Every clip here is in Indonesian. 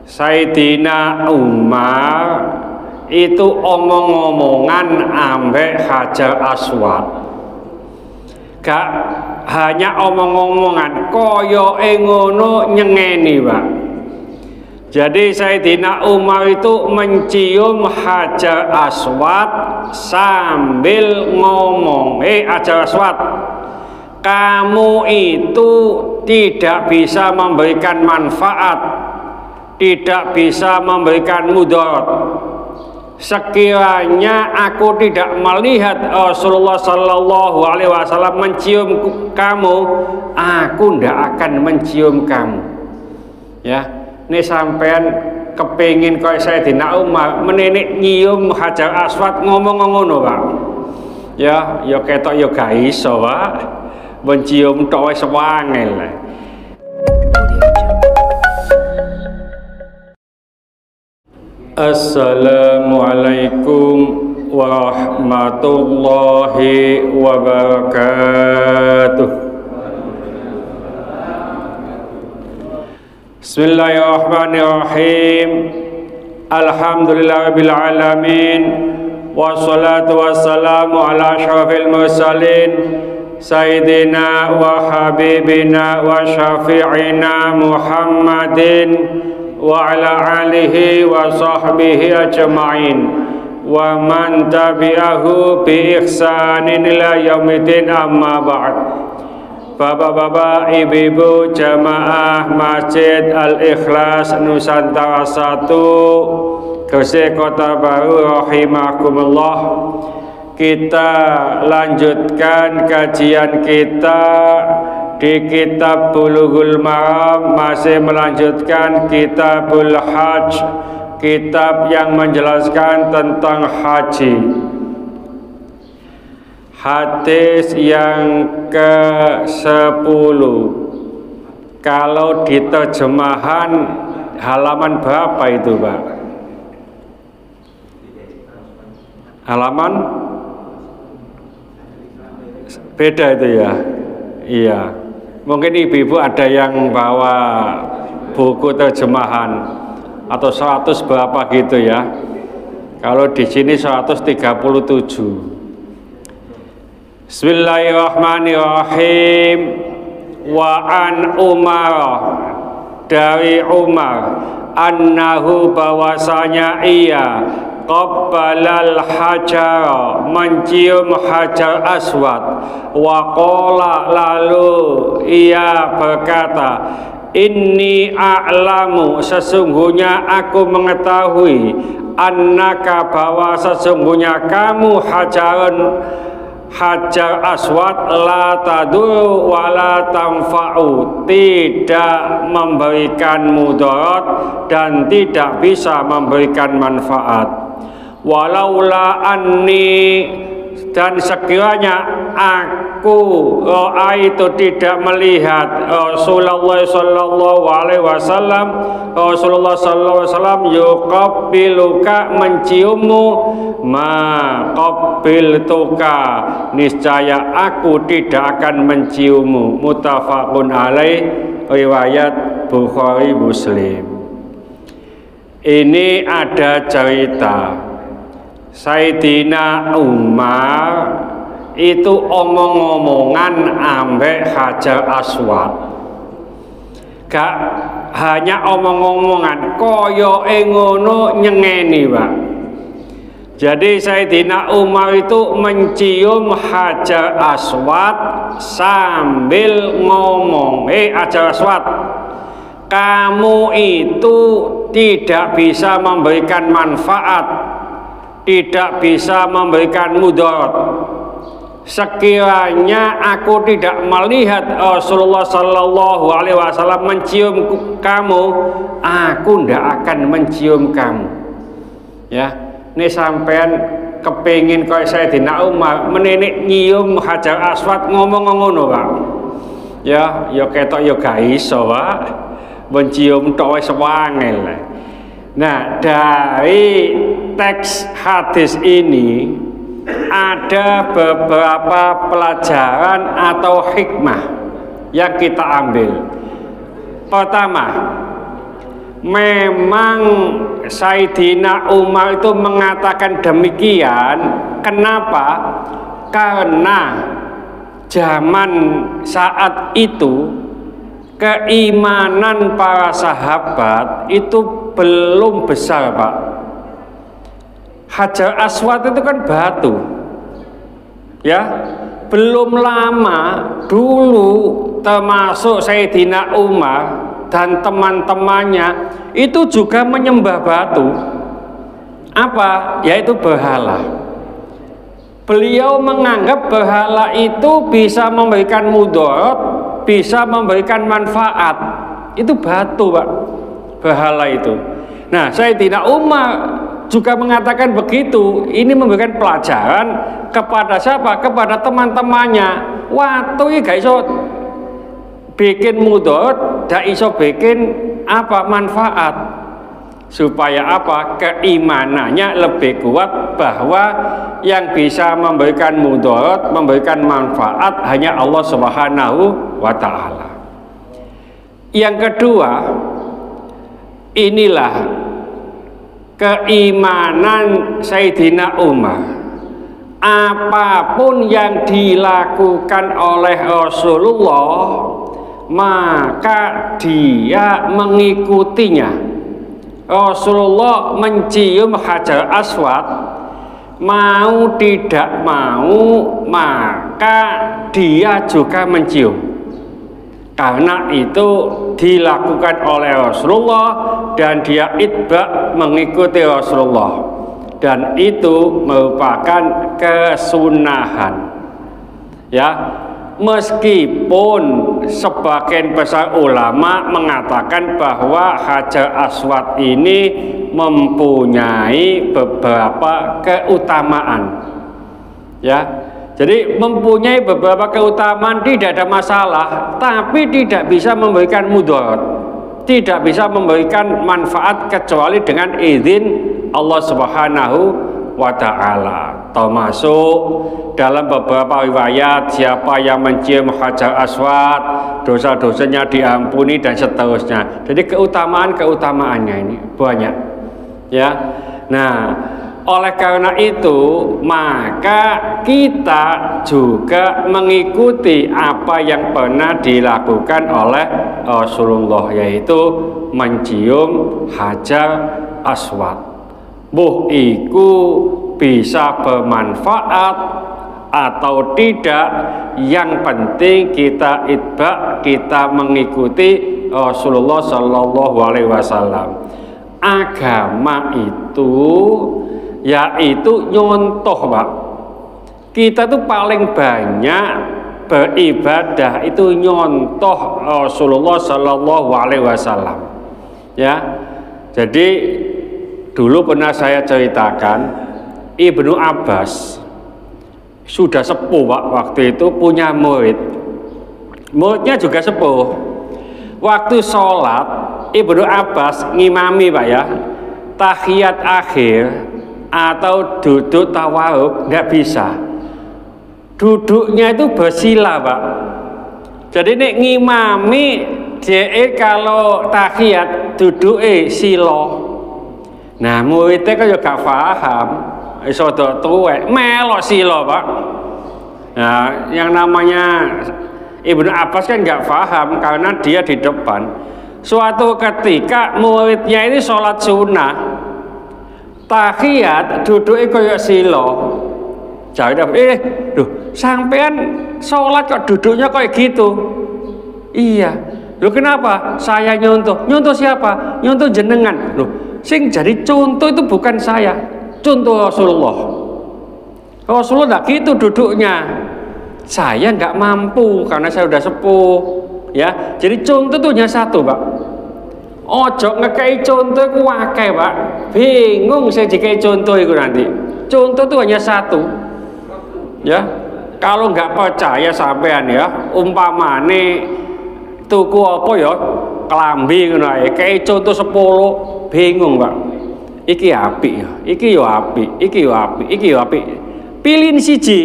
Sayyidina Umar itu omong-omongan ambek Hajar Aswad. Gak hanya omong-omongan, koyoke ngono nyengeni, Pak. Jadi Sayyidina Umar itu mencium Hajar Aswad sambil ngomong, Hajar Aswad, kamu itu tidak bisa memberikan manfaat, tidak bisa memberikan mudarat. Sekiranya aku tidak melihat Rasulullah Sallallahu Alaihi Wasallam mencium kamu, aku tidak akan mencium kamu. Ya, ini sampean kepingin kaya Sayyidina Umar menenik nyium Hajar Aswad ngomong ngono, Pak. Ya ketok ya gak iso, Pak. Mencium tok wis wangel. Assalamualaikum warahmatullahi wabarakatuh. Bismillahirrahmanirrahim. Alhamdulillahirabbil alamin. Wassalatu wassalamu ala asyrafil mursalin Sayyidina wa habibina wa syafi'ina Muhammadin wa ala alihi wa sahbihi ajma'in wa man tabi'ahu bi ihsanin ila yaumidin, amma ba'd. Bapak-bapak, ibu-ibu jamaah Masjid Al-Ikhlas Nusantara 1 Gresik Kota Baru rahimakumullah. Kita lanjutkan kajian kita di kitab Bulughul Maram, masih melanjutkan kitabul Hajj, kitab yang menjelaskan tentang haji. Hadis yang ke-10. Kalau di terjemahan halaman berapa itu, Pak? Halaman beda itu ya? Iya. Mungkin ibu-ibu ada yang bawa buku terjemahan atau 100 berapa gitu ya. Kalau di sini 137. Bismillahirrahmanirrahim. Wa an Umar, dari Umar, annahu bahwasanya ia qabbalal hajar, mencium Hajar Aswad, wa qala, lalu ia berkata, inni a'lamu, sesungguhnya aku mengetahui, annaka, bahwa sesungguhnya kamu Hajar Aswad, la tadur wa la tanfa'u, tidak memberikan mudarat dan tidak bisa memberikan manfaat. Walaula anni, dan sekiranya aku itu tidak melihat Rasulullah Sallallahu Alaihi Wasallam, Rasulullah Sallallahu Alaihi Wasallam yuqabbiluka, menciummu, ma qabbiltuka, niscaya aku tidak akan menciummu. Muttafaqun alaih, riwayat Bukhari Muslim. Ini ada cerita Sayyidina Umar itu omong-omongan ambek Hajar Aswad. Gak hanya omong-omongan, koyoke ngono nyengeni, Pak. Jadi Sayyidina Umar itu mencium Hajar Aswad sambil ngomong, Hajar Aswad, kamu itu tidak bisa memberikan manfaat, tidak bisa memberikan mudarat. Sekiranya aku tidak melihat Rasulullah Sallallahu Alaihi Wasallam mencium kamu, aku tidak akan mencium kamu. Ya, ini sampean kepingin kaya Sayyidina Umar menenik nyium Hajar Aswad ngomong ngono, Pak. Ya ketok ya gak iso, Pak. Mencium tok wis wangel. Nah, dari teks hadis ini ada beberapa pelajaran atau hikmah yang kita ambil. Pertama, memang Sayyidina Umar itu mengatakan demikian. Kenapa? Karena zaman saat itu keimanan para sahabat itu belum besar, Pak. Hajar Aswad itu kan batu, ya. Belum lama dulu termasuk Sayyidina Umar dan teman-temannya itu juga menyembah batu. Apa? Yaitu berhala. Beliau menganggap berhala itu bisa memberikan mudarat, bisa memberikan manfaat. Itu batu, Pak, berhala itu. Nah, Sayyidina Umar juga mengatakan begitu. Ini memberikan pelajaran kepada siapa? Kepada teman-temannya. Waktu ini gak iso bikin mudarat, gak iso bikin apa? Manfaat. Supaya apa? Keimanannya lebih kuat bahwa yang bisa memberikan mudarat, memberikan manfaat hanya Allah Subhanahu wa ta'ala. Yang kedua, inilah keimanan Sayyidina Umar. Apapun yang dilakukan oleh Rasulullah, maka dia mengikutinya. Rasulullah mencium Hajar Aswad, mau tidak mau maka dia juga mencium. Karena itu dilakukan oleh Rasulullah dan dia itba mengikuti Rasulullah, dan itu merupakan kesunahan, ya. Meskipun sebagian besar ulama mengatakan bahwa Hajar Aswad ini mempunyai beberapa keutamaan, ya. Jadi mempunyai beberapa keutamaan, tidak ada masalah, tapi tidak bisa memberikan mudarat, tidak bisa memberikan manfaat kecuali dengan izin Allah Subhanahu wa ta'ala. Termasuk dalam beberapa riwayat, siapa yang mencium Hajar Aswad dosa-dosanya diampuni dan seterusnya. Jadi keutamaan-keutamaannya ini banyak, ya. Nah, oleh karena itu maka kita juga mengikuti apa yang pernah dilakukan oleh Rasulullah, yaitu mencium Hajar Aswad. Buh iku bisa bermanfaat atau tidak, yang penting kita itba, kita mengikuti Rasulullah Shallallahu Alaihi Wasallam. Agama itu yaitu nyontoh, Pak. Kita tuh paling banyak beribadah itu nyontoh Rasulullah Shallallahu Alaihi Wasallam, ya. Jadi dulu pernah saya ceritakan, Ibnu Abbas sudah sepuh, Pak, waktu itu punya murid. Muridnya juga sepuh. Waktu sholat, Ibnu Abbas ngimami, Pak, ya, tahiyat akhir atau duduk tawarruk nggak bisa. Duduknya itu bersila, Pak. Jadi nek ngimami dia kalau tahiyat duduk silo. Nah, muridnya kan juga gak paham, iso dok tuwek melok silo, Pak. Nah, yang namanya Ibnu Abbas kan gak paham karena dia di depan. Suatu ketika muridnya ini sholat sunnah, tahiyat duduknya kayak silo. Jadi, duh, sampean sholat kok duduknya kayak gitu? Iya. Loh, kenapa? Saya nyontoh. Nyontoh siapa? Nyontoh jenengan. Loh, sing jadi contoh itu bukan saya, contoh Rasulullah. Rasulullah tidak gitu duduknya. Saya nggak mampu karena saya udah sepuh, ya. Jadi contoh itu hanya satu, Pak. Ojo ngekei contoh itu wakai, Pak. Bingung saya jika contoh itu nanti. Contoh itu hanya satu, ya. Kalau nggak percaya sampean, ya, umpamane tuku apa ya, kelambi ngono ae, kayak contoh 10, bingung, Pak. Iki apik ya, iki yo apik, iki yo apik, iki yo apik. Pilih siji,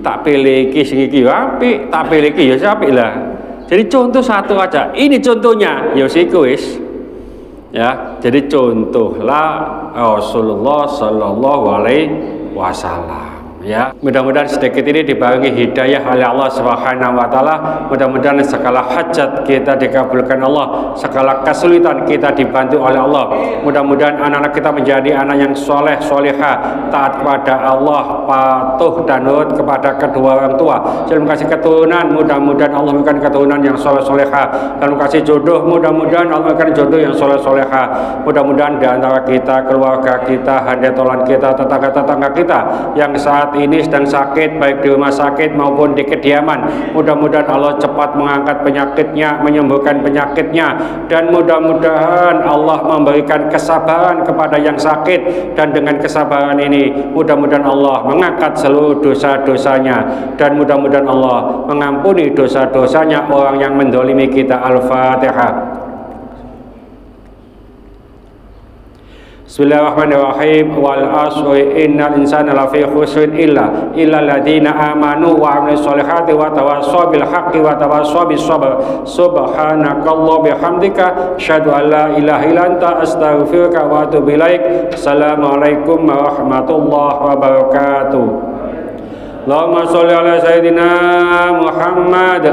tak pilih iki sing iki yo apik, tak pilih iki yo apik lah. Jadi contoh satu aja. Ini contohnya, ya siku wis. Ya, jadi contohlah Rasulullah Sallallahu Alaihi Wasallam. Ya, mudah-mudahan sedikit ini dibarengi hidayah oleh Allah Subhanahu wa taala. Mudah-mudahan segala hajat kita dikabulkan Allah, segala kesulitan kita dibantu oleh Allah. Mudah-mudahan anak-anak kita menjadi anak yang soleh, solehah, taat kepada Allah, patuh dan nurut kepada kedua orang tua. Terima kasih keturunan, mudah-mudahan Allah memberikan keturunan yang soleh, solehah. Terima kasih jodoh, mudah-mudahan Allah memberikan jodoh yang soleh, solehah. Mudah-mudahan di antara kita, keluarga kita, handetolan kita, tetangga-tetangga kita yang saat ini sedang sakit, baik di rumah sakit maupun di kediaman, mudah-mudahan Allah cepat mengangkat penyakitnya, menyembuhkan penyakitnya, dan mudah-mudahan Allah memberikan kesabaran kepada yang sakit, dan dengan kesabaran ini mudah-mudahan Allah mengangkat seluruh dosa-dosanya, dan mudah-mudahan Allah mengampuni dosa-dosanya orang yang mendolimi kita. Al-Fatihah. Bismillahirrahmanirrahim. Wal asri innal insana lafi khusrin illa alladziina amanu wa 'amilus solihati wa tawassaw bil haqqi wa tawassaw bis sabr. Subhanakallah bihamdika asyhadu an la ilaha illa anta astaghfiruka wa atubu ilaik. Assalamualaikum warahmatullahi wabarakatuh. Allahumma sholli ala sayyidina Muhammad.